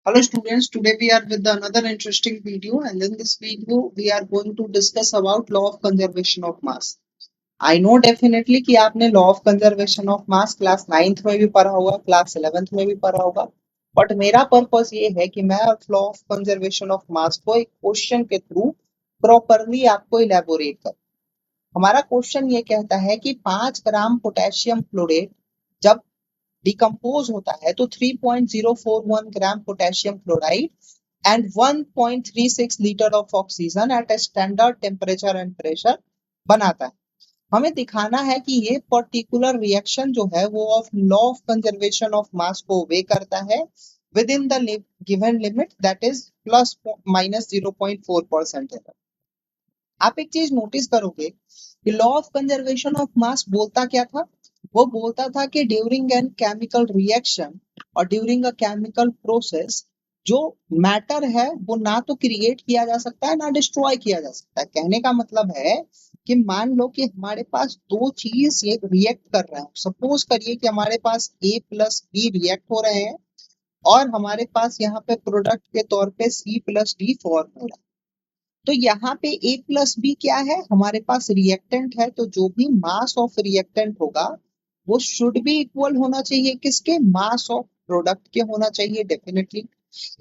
Hello students, today we are with another interesting video, and in this video we are going to discuss about law of conservation of mass. I know definitely कि आपने law of conservation of mass class 9th में भी पढ़ा होगा, class 11th में भी पढ़ा होगा, बट मेरा पर्पस ये है कि मैं law of conservation of mass को एक क्वेश्चन के थ्रू प्रॉपरली आपको इलेबोरेट करूं। हमारा क्वेश्चन ये कहता है कि 5 ग्राम पोटेशियम क्लोरेट जब डिकम्पोज होता है तो 3.041 gram potassium chloride and 1.36 litre of oxygen at a standard temperature and pressure बनाता है। हमें दिखाना है कि ये पर्टिकुलर रिएक्शन जो है वो of law of conservation of mass को वे करता है with in the given limit that is plus minus 0.4%। आप एक चीज नोटिस करोगे कि law of conservation of mass बोलता क्या था? वो बोलता था कि ड्यूरिंग एन केमिकल रिएक्शन और ड्यूरिंग अ केमिकल प्रोसेस जो मैटर है वो ना तो क्रिएट किया जा सकता है ना डिस्ट्रॉय किया जा सकता है। कहने का मतलब है कि मान लो कि हमारे पास दो चीज ये रिएक्ट कर रहे हैं। सपोज करिए कि हमारे पास A प्लस बी रिएक्ट हो रहे हैं और हमारे पास यहाँ पे प्रोडक्ट के तौर पे C प्लस डी फॉर्म हो रहा है। तो यहाँ पे A प्लस बी क्या है? हमारे पास रिएक्टेंट है, तो जो भी मास ऑफ रिएक्टेंट होगा वो शुड बी इक्वल होना चाहिए किसके? मास ऑफ प्रोडक्ट के होना चाहिए डेफिनेटली।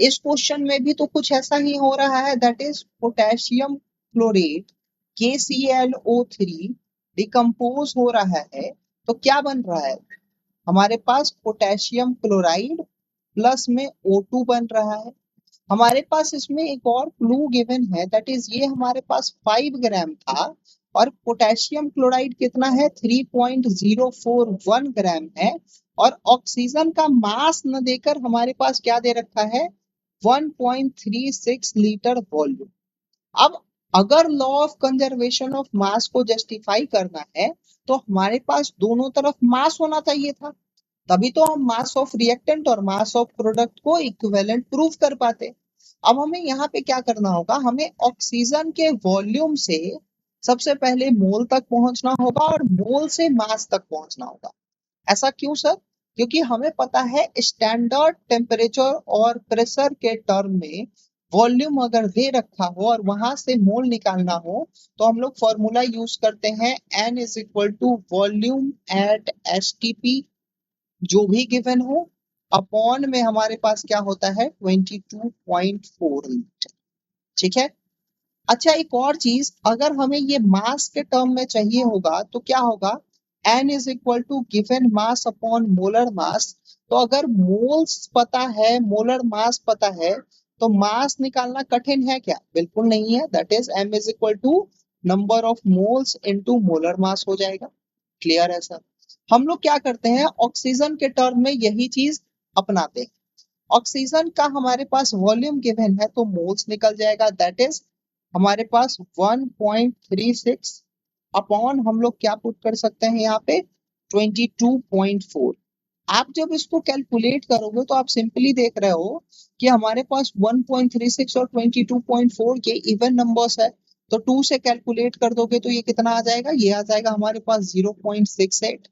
इस क्वेश्चन में भी तो कुछ ऐसा ही हो रहा है, that is potassium chlorate KClO3 decompose हो रहा है। तो क्या बन रहा है? हमारे पास पोटेशियम क्लोराइड प्लस में O2 बन रहा है। हमारे पास इसमें एक और क्लू गिवन है, दैट इज ये हमारे पास 5 ग्राम था और पोटेशियम क्लोराइड कितना है? 3.041 ग्राम है और ऑक्सीजन का मास न देकर हमारे पास क्या दे रखा है? 1.36 लीटर वॉल्यूम। अब अगर law of conservation of mass को जस्टिफाई करना है तो हमारे पास दोनों तरफ मास होना चाहिए था, तभी तो हम मास ऑफ रिएक्टेंट और मास ऑफ प्रोडक्ट को इक्विवेलेंट प्रूव कर पाते। अब हमें यहाँ पे क्या करना होगा? हमें ऑक्सीजन के वॉल्यूम से सबसे पहले मोल तक पहुंचना होगा और मोल से मास तक पहुंचना होगा। ऐसा क्यों सर? क्योंकि हमें पता है स्टैंडर्ड टेम्परेचर और प्रेशर के टर्म में वॉल्यूम अगर दे रखा हो और वहां से मोल निकालना हो तो हम लोग फॉर्मूला यूज करते हैं N is equal to volume at STP जो भी गिवन हो अपॉन में हमारे पास क्या होता है? 22.4 लीटर। ठीक है। अच्छा, एक और चीज, अगर हमें ये मास के टर्म में चाहिए होगा तो क्या होगा? N is equal to given mass upon molar mass. तो अगर मोल्स पता है, मोलर मास पता है, तो मास निकालना कठिन है क्या? बिल्कुल नहीं है। That is M is equal to number of moles into molar mass हो जाएगा। क्लियर है सर? हम लोग क्या करते हैं, ऑक्सीजन के टर्म में यही चीज अपनाते हैं। ऑक्सीजन का हमारे पास वॉल्यूम गिवन है तो मोल्स निकल जाएगा, दैट इज हमारे पास 1.36 अपॉन हम लोग क्या पुट कर सकते हैं यहाँ पे? 22.4। आप जब इसको कैलकुलेट करोगे तो आप सिंपली देख रहे हो कि हमारे पास 1.36 और 22.4 ये इवन नंबर्स है, तो 2 से कैलकुलेट कर दोगे तो ये कितना आ जाएगा? ये आ जाएगा हमारे पास 0.68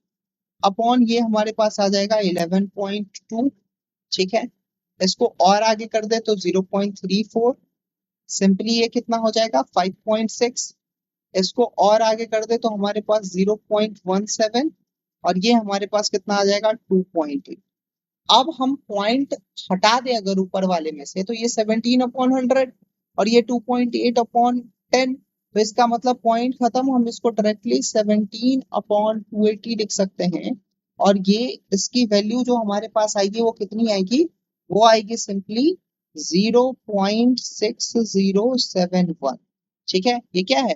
अपॉन ये हमारे पास आ जाएगा 11.2। ठीक है। इसको और आगे कर दे तो 0.34, सिंपली ये कितना हो जाएगा? 5.6। इसको और आगे कर दे तो हमारे पास 0.17 और ये हमारे पास कितना आ जाएगा? 2.8। अब हम पॉइंट हटा दे अगर ऊपर वाले में से तो ये 17 अपॉन 100 और ये 2.8 अपॉन 10, तो इसका मतलब पॉइंट खत्म। हम इसको डायरेक्टली 17 अपॉन 280 लिख सकते हैं और ये इसकी वैल्यू जो हमारे पास आएगी वो कितनी आएगी? वो आएगी सिंपली 0.6071। ठीक है, ये क्या है?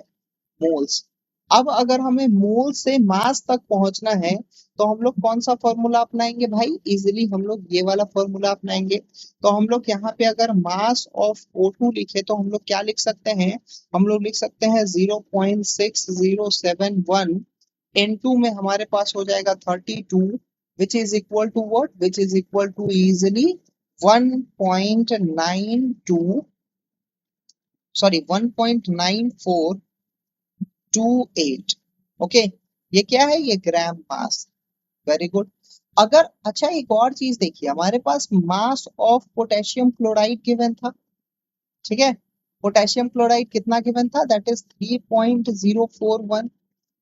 मोल्स। अब अगर हमें मोल से मास तक पहुंचना है तो हम लोग कौन सा फॉर्मूला अपनाएंगे भाई? इजिली हम लोग ये वाला फॉर्मूला अपनाएंगे। तो हम लोग यहाँ पे अगर मास ऑफ O2 लिखे तो हम लोग क्या लिख सकते हैं? हम लोग लिख सकते हैं 0.6071 N2 में हमारे पास हो जाएगा 32 which is equal to what? Which is equal to easily 1.92 sorry 1.9428। Okay, ये क्या है? ये ग्राम मास। Very good. अगर अच्छा एक और चीज देखिए, हमारे पास mass of potassium chloride given था, ठीक है, पोटेशियम क्लोराइड कितना गिवन था, दैट इज 3.041।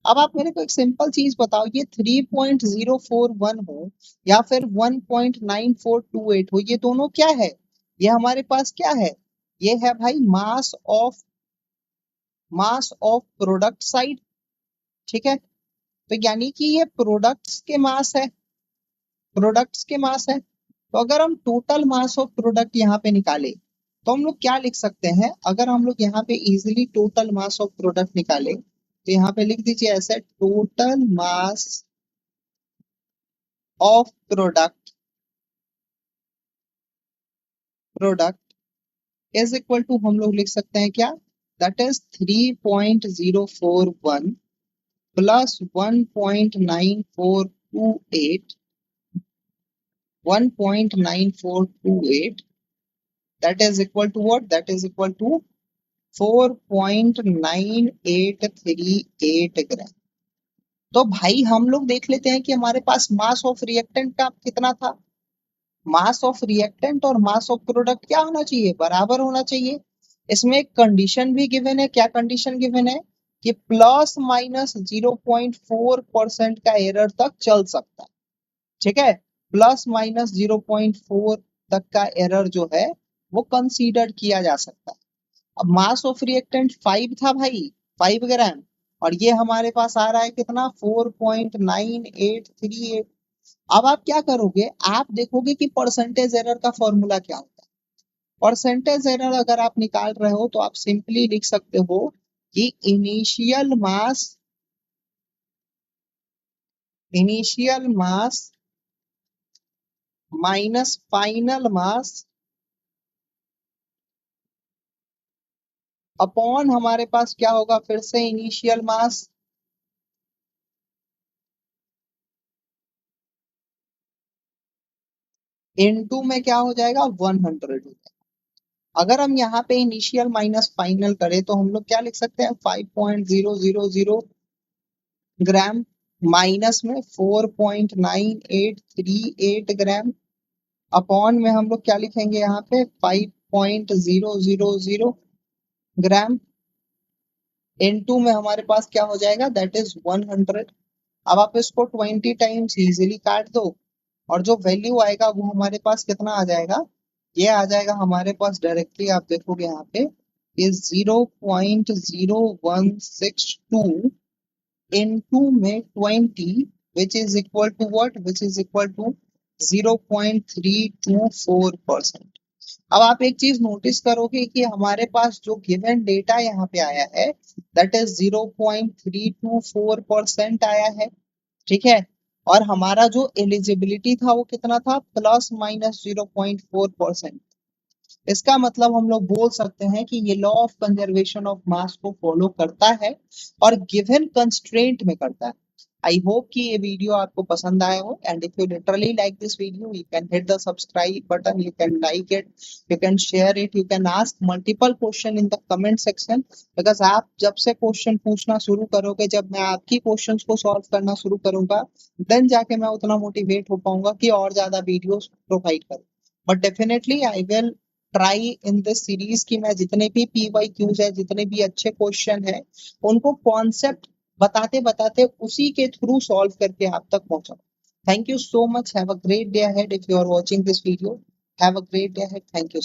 अब आप मेरे को एक सिंपल चीज बताओ, ये 3.041 हो या फिर 1.9428 हो, ये दोनों क्या है, ये हमारे पास क्या है, ये है भाई मास ऑफ प्रोडक्ट साइड, ठीक है। तो यानी कि ये प्रोडक्ट्स के मास है, प्रोडक्ट्स के मास है। तो अगर हम टोटल मास ऑफ प्रोडक्ट यहाँ पे निकाले तो हम लोग क्या लिख सकते हैं, अगर हम लोग यहाँ पे easily total mass of product निकाले तो यहाँ पे लिख दीजिए ऐसे, total mass of product is equal to, हम लोग लिख सकते हैं क्या, that is 3.041 plus 1.9428 that is equal to what, that is equal to 4.9838 ग्राम। तो भाई हम लोग देख लेते हैं कि हमारे पास मास ऑफ रिएक्टेंट का कितना था, मास ऑफ रिएक्टेंट और मास ऑफ प्रोडक्ट क्या होना चाहिए, बराबर होना चाहिए। इसमें एक कंडीशन भी गिवन है, क्या कंडीशन गिवन है कि प्लस माइनस 0.4% का एरर तक चल सकता है, ठीक है, प्लस माइनस 0.4 तक का एरर जो है वो कंसीडर किया जा सकता है। अब मास ऑफ रिएक्टेंट 5 था भाई, 5 ग्राम, और ये हमारे पास आ रहा है कितना, 4.9838। अब आप क्या करोगे, आप देखोगे कि परसेंटेज एरर का फॉर्मूला क्या होता है। परसेंटेज एरर अगर आप निकाल रहे हो तो आप सिंपली लिख सकते हो कि initial mass minus final mass upon हमारे पास क्या होगा, फिर से इनिशियल मास इनटू में क्या हो जाएगा, 100 हो जाएगा। अगर हम यहाँ पे इनिशियल माइनस फाइनल करें तो हम लोग क्या लिख सकते हैं, 5.000 ग्राम माइनस में 4.9838 ग्राम अपॉन में हम लोग क्या लिखेंगे यहाँ पे, 5.000 ग्राम इनटू में हमारे पास क्या हो जाएगा, दैट इज 100। अब आप इसको 20 टाइम्स इजीली काट दो और जो वैल्यू आएगा वो हमारे पास कितना आ जाएगा, ये आ जाएगा हमारे पास डायरेक्टली, आप देखोगे यहाँ पे इज 0.0162 इनटू में 20 which is equal to what, which is equal to 0.324%। अब आप एक चीज नोटिस करोगे कि हमारे पास जो गिवन डेटा यहाँ पे आया है दैट इज 0.324% आया है, ठीक है। और हमारा जो एलिजिबिलिटी था वो कितना था, प्लस माइनस 0.4%। इसका मतलब हम लोग बोल सकते हैं कि ये law of conservation of mass को फॉलो करता है और गिवन कंस्ट्रेंट में करता है। आई होप कि ये वीडियो आपको पसंद आया हो, and if you literally like this video you can hit the subscribe button, you can like it, you can share it, you can ask multiple question in the comment section. Because आप जब से question पूछना शुरू करोगे, जब मैं आपकी questions को सॉल्व करना शुरू करूंगा, देन जाके मैं उतना मोटिवेट हो पाऊंगा कि और ज्यादा वीडियोस प्रोवाइड करूं। But definitely I will try in this series कि मैं जितने भी PYQs है, जितने भी अच्छे क्वेश्चन है, उनको कॉन्सेप्ट बताते बताते उसी के थ्रू सॉल्व करके आप तक पहुंचाऊं। Thank you so much, have a great day ahead. If you are watching this video, have a great day ahead, thank you.